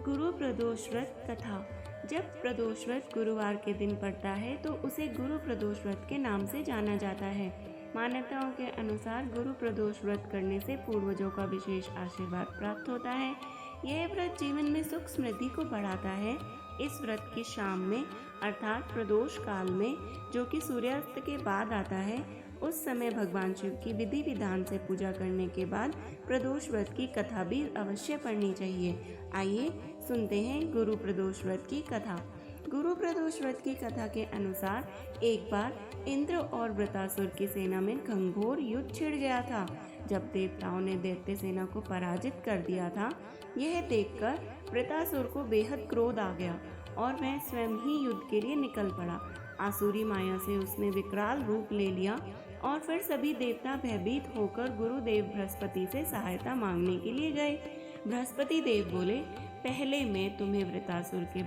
गुरु प्रदोष व्रत कथा। जब प्रदोष व्रत गुरुवार के दिन पड़ता है तो उसे गुरु प्रदोष व्रत के नाम से जाना जाता है। मान्यताओं के अनुसार गुरु प्रदोष व्रत करने से पूर्वजों का विशेष आशीर्वाद प्राप्त होता है। यह व्रत जीवन में सुख समृद्धि को बढ़ाता है। इस व्रत की शाम में अर्थात प्रदोष काल में, जो कि सूर्यास्त के बाद आता है, उस समय भगवान शिव की विधि विधान से पूजा करने के बाद प्रदोष व्रत की कथा भी अवश्य पढ़नी चाहिए। आइए सुनते हैं गुरु प्रदोष व्रत की कथा। गुरु प्रदोष व्रत की कथा के अनुसार एक बार इंद्र और वृतासुर की सेना में घंघोर युद्ध छिड़ गया था। जब देवताओं ने दैत्य सेना को पराजित कर दिया था, यह देखकर वृतासुर को बेहद क्रोध आ गया और वह स्वयं ही युद्ध के लिए निकल पड़ा। आसुरी माया से उसने विकराल रूप ले लिया और फिर सभी देवता भयभीत होकर गुरुदेव बृहस्पति से सहायता मांगने के लिए गए। बृहस्पति देव बोले, पहले मैं तुम्हें वृतासुर के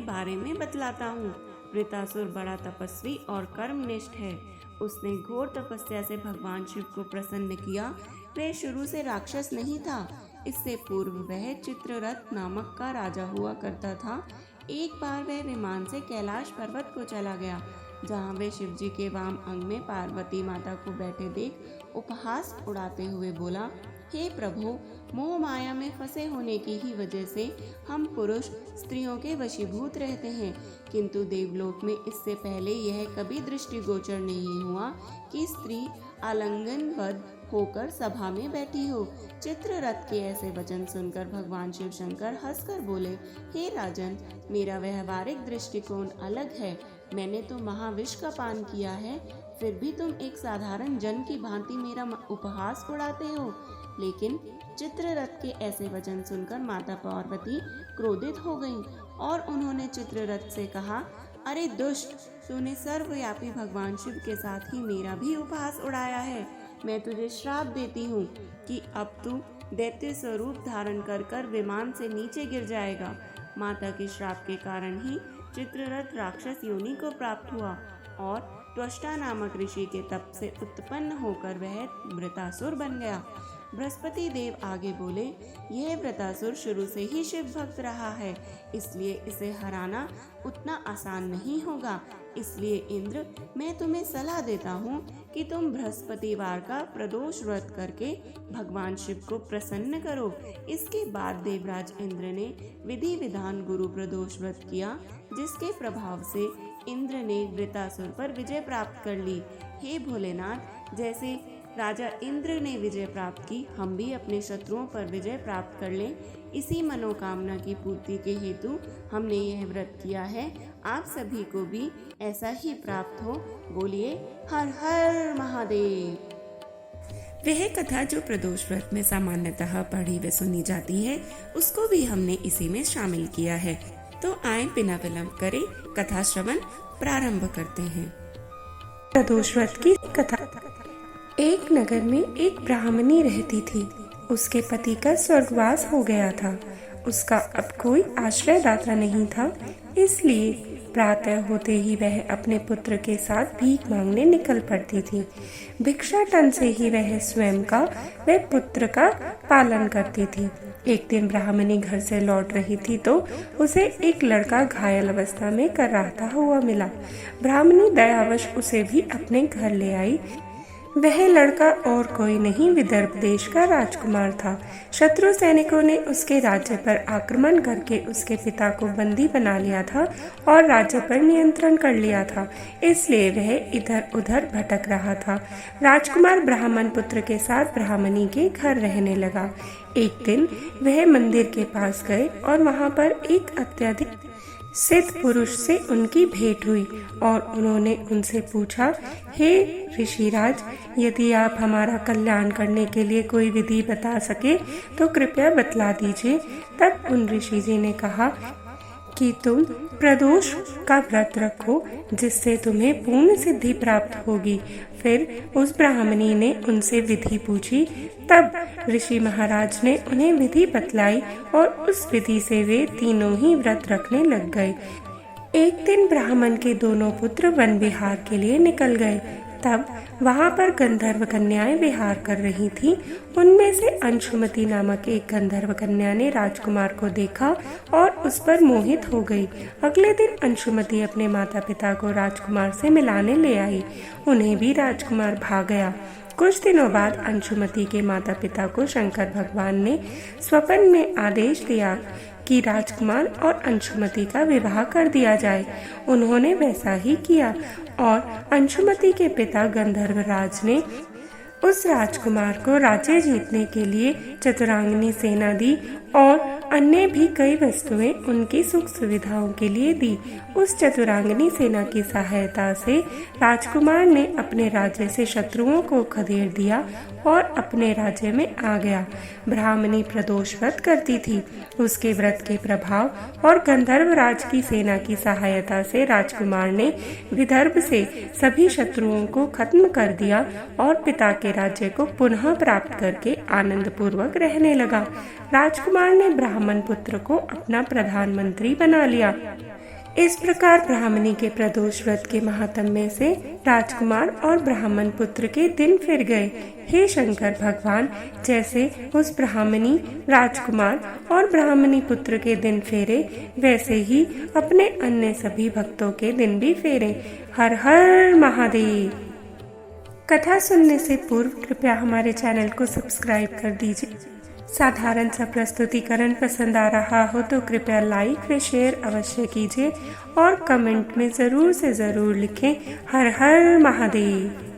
बारे में बतलाता हूँ। वृतासुर बड़ा तपस्वी और कर्मनिष्ठ है। उसने घोर तपस्या से भगवान शिव को प्रसन्न किया। वह शुरू से राक्षस नहीं था। इससे पूर्व वह चित्ररथ नामक का राजा हुआ करता था। एक बार वह विमान से कैलाश पर्वत को चला गया, जहाँ वह शिव जी के वाम अंग में पार्वती माता को बैठे देख उपहास उड़ाते हुए बोला, हे प्रभु, मोह माया में फंसे होने की ही वजह से हम पुरुष स्त्रियों के वशीभूत रहते हैं, किंतु देवलोक में इससे पहले यह कभी दृष्टिगोचर नहीं हुआ कि स्त्री आलिंगनबद्ध होकर सभा में बैठी हो। चित्ररथ के ऐसे वचन सुनकर भगवान शिव शंकर हंसकर बोले, हे राजन, मेरा व्यवहारिक दृष्टिकोण अलग है। मैंने तो महाविष का पान किया है, फिर भी तुम एक साधारण जन की भांति मेरा उपहास उड़ाते हो। लेकिन चित्ररथ के ऐसे वचन सुनकर माता पार्वती क्रोधित हो गईं और उन्होंने चित्ररथ से कहा, अरे दुष्ट, तूने सर्वव्यापी भगवान शिव के साथ ही मेरा भी उपहास उड़ाया है। मैं तुझे श्राप देती हूँ कि अब तू दैत्य स्वरूप धारण कर विमान से नीचे गिर जाएगा। माता के श्राप के कारण ही चित्ररथ राक्षस योनि को प्राप्त हुआ और त्वष्टा नामक ऋषि के तप से उत्पन्न होकर वह वृतासुर बन गया। बृहस्पति देव आगे बोले, यह वृतासुर शुरू से ही शिव भक्त रहा है, इसलिए इसे हराना उतना आसान नहीं होगा। इसलिए इंद्र, मैं तुम्हें सलाह देता हूँ कि तुम बृहस्पतिवार का प्रदोष व्रत करके भगवान शिव को प्रसन्न करो। इसके बाद देवराज इंद्र ने विधि विधान गुरु प्रदोष व्रत किया, जिसके प्रभाव से इंद्र ने वृतासुर पर विजय प्राप्त कर ली। हे भोलेनाथ, जैसे राजा इंद्र ने विजय प्राप्त की, हम भी अपने शत्रुओं पर विजय प्राप्त कर लें। इसी मनोकामना की पूर्ति के हेतु हमने यह व्रत किया है। आप सभी को भी ऐसा ही प्राप्त हो। बोलिए हर हर महादेव। वह कथा जो प्रदोष व्रत में सामान्यतः पढ़ी व सुनी जाती है, उसको भी हमने इसी में शामिल किया है। तो आए बिना विलंब करे कथा श्रवण प्रारंभ करते हैं। प्रदोष व्रत की कथा। एक नगर में एक ब्राह्मणी रहती थी। उसके पति का स्वर्गवास हो गया था। उसका अब कोई आश्रयदाता नहीं था, इसलिए प्रातः होते ही वह अपने पुत्र के साथ भीख मांगने निकल पड़ती थी। भिक्षाटन से ही वह स्वयं का व पुत्र का पालन करती थी। एक दिन ब्राह्मणी घर से लौट रही थी तो उसे एक लड़का घायल अवस्था में कराहता हुआ मिला। ब्राह्मणी दयावश उसे भी अपने घर ले आई। वह लड़का और कोई नहीं, विदर्भ देश का राजकुमार था। शत्रु सैनिकों ने उसके राज्य पर आक्रमण करके उसके पिता को बंदी बना लिया था और राज्य पर नियंत्रण कर लिया था, इसलिए वह इधर उधर भटक रहा था। राजकुमार ब्राह्मण पुत्र के साथ ब्राह्मणी के घर रहने लगा। एक दिन वह मंदिर के पास गए और वहां पर एक अत्यधिक सिद्ध पुरुष से उनकी भेंट हुई और उन्होंने उनसे पूछा, हे ऋषिराज, यदि आप हमारा कल्याण करने के लिए कोई विधि बता सके तो कृपया बतला दीजिए। तब उन ऋषि जी ने कहा कि तुम प्रदोष का व्रत रखो, जिससे तुम्हें पूर्ण सिद्धि प्राप्त होगी। फिर उस ब्राह्मणी ने उनसे विधि पूछी। तब ऋषि महाराज ने उन्हें विधि बतलाई और उस विधि से वे तीनों ही व्रत रखने लग गए। एक दिन ब्राह्मण के दोनों पुत्र वन विहार के लिए निकल गए। तब वहां पर गंधर्व कन्याएं विहार कर रही थीं। उनमें से अंशुमति नामक एक गंधर्व कन्या ने राजकुमार को देखा और उस पर मोहित हो गई। अगले दिन अंशुमति अपने माता पिता को राजकुमार से मिलाने ले आई। उन्हें भी राजकुमार भा गया। कुछ दिनों बाद अंशुमति के माता पिता को शंकर भगवान ने स्वप्न में आदेश दिया कि राजकुमार और अंशुमति का विवाह कर दिया जाए। उन्होंने वैसा ही किया और अंशुमति के पिता गंधर्वराज ने उस राजकुमार को राज्य जीतने के लिए चतुरांगनी सेना दी और अन्य भी कई वस्तुएं उनकी सुख सुविधाओं के लिए दी। उस चतुरांगनी सेना की सहायता से राजकुमार ने अपने राज्य से शत्रुओं को खदेड़ दिया और अपने राज्य में आ गया। ब्राह्मणी प्रदोष व्रत करती थी। उसके व्रत के प्रभाव और गंधर्वराज की सेना की सहायता से राजकुमार ने विदर्भ से सभी शत्रुओं को खत्म कर दिया और पिता के राज्य को पुनः प्राप्त करके आनंद पूर्वक रहने लगा। राजकुमार ने ब्राह्मण पुत्र को अपना प्रधानमंत्री बना लिया। इस प्रकार ब्राह्मणी के प्रदोष व्रत के महात्म्य से राजकुमार और ब्राह्मण पुत्र के दिन फिर गए। हे शंकर भगवान, जैसे उस ब्राह्मणी, राजकुमार और ब्राह्मणी पुत्र के दिन फेरे, वैसे ही अपने अन्य सभी भक्तों के दिन भी फेरे। हर हर महादेव। कथा सुनने से पूर्व कृपया हमारे चैनल को सब्सक्राइब कर दीजिए। साधारण सा प्रस्तुतिकरण पसंद आ रहा हो तो कृपया लाइक व शेयर अवश्य कीजिए और कमेंट में ज़रूर से ज़रूर लिखें हर हर महादेव।